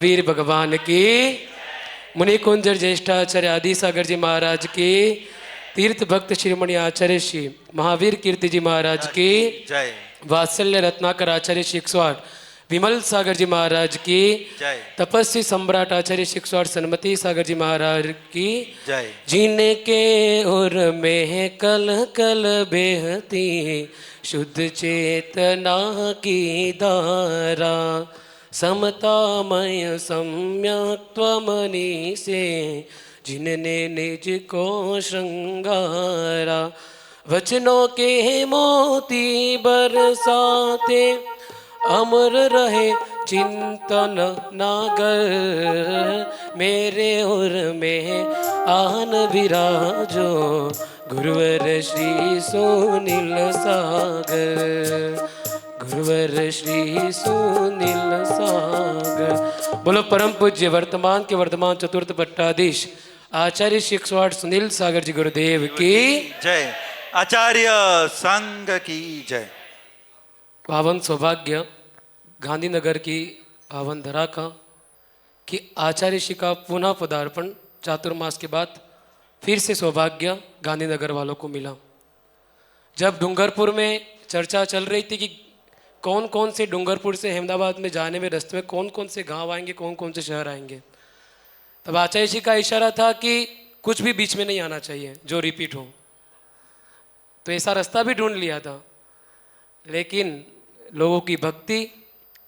वीर भगवान की, मुनि कुंजर ज्येष्ठाचार्य आदि सागर जी महाराज की, तीर्थ भक्त शिरोमणि आचार्य श्री महावीर कीर्ति जी महाराज की जय, वात्सल्य रत्नाकर आचार्य श्री 108 विमल सागर जी महाराज की जय, तपस्वी सम्राट आचार्य श्री 108 सन्मति सागर जी महाराज की जय। जिनके उर में कल कल बेहती शुद्ध चेतना की धारा समतामय सम्यक त्वमनि से जिनने निज को श्रृंगारा वचनों के मोती बरसाते अमर रहे चिंतन नागर मेरे उर में आन विराजो गुरुवर श्री सुनील सागर गुरुवर श्री सुनील सागर। बोलो परम पूज्य वर्तमान के वर्तमान चतुर्थ पट्टाधीश आचार्य श्री 108 सुनील सागर जी गुरुदेव की जय। आचार्य संघ की जय। पावन सौभाग्य गांधीनगर की पावन धरा का कि आचार्य श्री का पुनः पदार्पण चातुर्मास के बाद फिर से सौभाग्य गांधीनगर वालों को मिला। जब डूंगरपुर में चर्चा चल रही थी कि कौन कौन से डूंगरपुर से अहमदाबाद में जाने में रास्ते में कौन कौन से गांव आएंगे, कौन कौन से शहर आएंगे, तब आचार्य जी का इशारा था कि कुछ भी बीच में नहीं आना चाहिए जो रिपीट हो। तो ऐसा रास्ता भी ढूंढ लिया था, लेकिन लोगों की भक्ति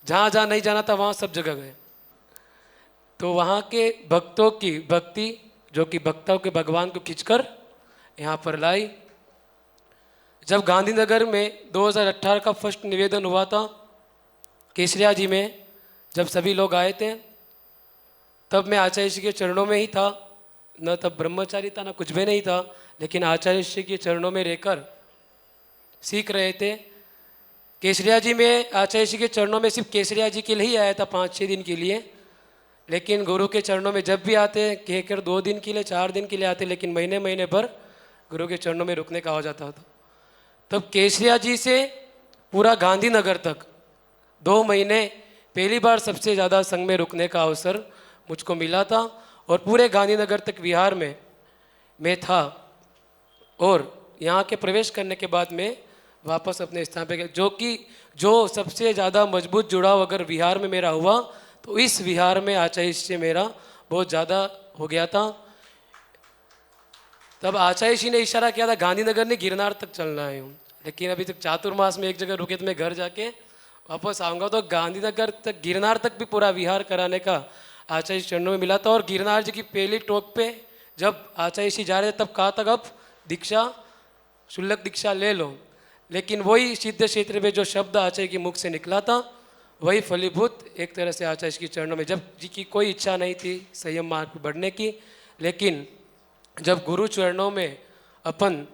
जहाँ जहाँ नहीं जाना था वहाँ सब जगह गए। तो वहाँ के भक्तों की भक्ति जो कि भक्तों के भगवान को खींचकर यहाँ पर लाई। जब गांधीनगर में 2018 का फर्स्ट निवेदन हुआ था केसरिया जी में, जब सभी लोग आए थे, तब मैं आचार्य श्री के चरणों में ही था। न तब ब्रह्मचारी था, न कुछ भी नहीं था, लेकिन आचार्य श्री के चरणों में रहकर सीख रहे थे। केसरिया जी में आचार्य श्री के चरणों में सिर्फ केसरिया जी के लिए ही आया था 5-6 दिन के लिए, लेकिन गुरु के चरणों में जब भी आते कहकर 2 दिन के लिए 4 दिन के लिए आते, लेकिन महीने महीने भर गुरु के चरणों में रुकने का हो जाता था। तब केसरिया जी से पूरा गांधीनगर तक 2 महीने पहली बार सबसे ज़्यादा संघ में रुकने का अवसर मुझको मिला था। और पूरे गांधीनगर तक विहार में मैं था, और यहाँ के प्रवेश करने के बाद मैं वापस अपने स्थान पे गया। जो सबसे ज़्यादा मजबूत जुड़ाव अगर विहार में मेरा हुआ तो इस विहार में आचार्य से मेरा बहुत ज़्यादा हो गया था। तब आचार्य जी ने इशारा किया था गांधीनगर ने गिरनार तक चलना है, लेकिन अभी तक चातुर्मास में एक जगह रुके तो मैं घर जाके वापस आऊँगा। तो गांधीनगर तक गिरनार तक भी पूरा विहार कराने का आचार्य चरणों में मिला था। और गिरनार जी की पहली टोक पे जब आचार्य जी जा रहे थे तब कहा था अब दीक्षा शुल्क दीक्षा ले लो, लेकिन वही सिद्ध क्षेत्र में जो शब्द आचार्य के मुख से निकला था वही फलीभूत एक तरह से आचार्य के चरणों में। जब जी की कोई इच्छा नहीं थी संयम मार्ग पर बढ़ने की, लेकिन जब गुरु चरणों में अपन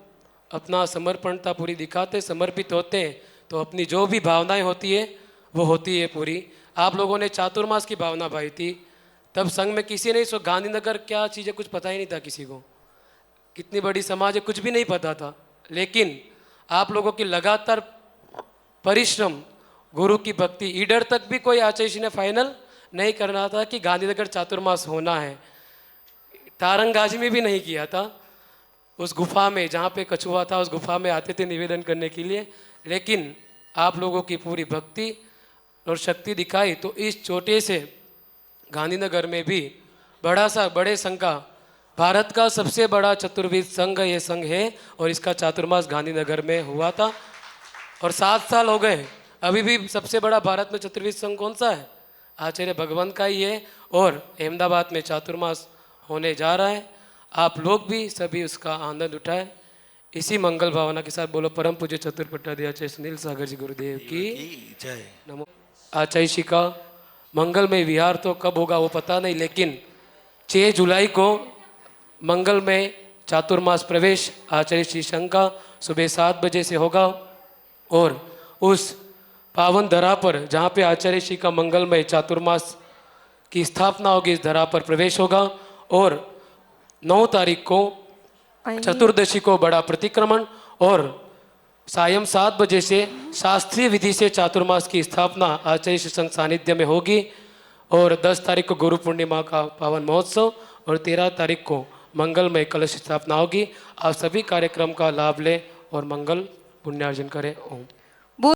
अपना समर्पणता पूरी दिखाते, समर्पित होते हैं, तो अपनी जो भी भावनाएं होती है वो होती है पूरी। आप लोगों ने चातुर्मास की भावना भाई थी, तब संघ में किसी ने सो गांधीनगर क्या चीज़ है कुछ पता ही नहीं था किसी को, कितनी बड़ी समाज है कुछ भी नहीं पता था। लेकिन आप लोगों की लगातार परिश्रम, गुरु की भक्ति, ईडर तक भी कोई आचार्य जी ने फाइनल नहीं करना था कि गांधीनगर चातुर्मास होना है। तारंगाजी में भी नहीं किया था। उस गुफा में जहाँ पे कछुआ था उस गुफा में आते थे निवेदन करने के लिए, लेकिन आप लोगों की पूरी भक्ति और शक्ति दिखाई तो इस छोटे से गांधीनगर में भी बड़े संघ का, भारत का सबसे बड़ा चतुर्वेद संघ ये संघ है, और इसका चातुर्मास गांधीनगर में हुआ था और 7 साल हो गए। अभी भी सबसे बड़ा भारत में चतुर्वेद संघ कौन सा है? आचार्य भगवंत का ही है, और अहमदाबाद में चातुर्मास होने जा रहा है। आप लोग भी सभी उसका आनंद उठाए। इसी मंगल भावना के साथ बोलो परम पूज्य चतुर्पट्टाधीश आचार्य सुनील सागर जी गुरुदेव की जय। नमो। आचार्य जी का मंगलमय विहार तो कब होगा वो पता नहीं, लेकिन 6 जुलाई को मंगलमय चातुर्मास प्रवेश आचार्य श्री संघ का सुबह 7 बजे से होगा। और उस पावन धरा पर जहाँ पे आचार्य श्री का मंगलमय चातुर्मास की स्थापना होगी, इस धरा पर प्रवेश होगा। और 9 तारीख को चतुर्दशी को बड़ा प्रतिक्रमण, और सायं 7 बजे से शास्त्रीय विधि से चातुर्मास की स्थापना आचार्य श्री संघ सानिध्य में होगी। और 10 तारीख को गुरु पूर्णिमा का पावन महोत्सव और 13 तारीख को मंगलमय कलश स्थापना होगी। आप सभी कार्यक्रम का लाभ लें और मंगल पुण्यार्जन करें। ओम।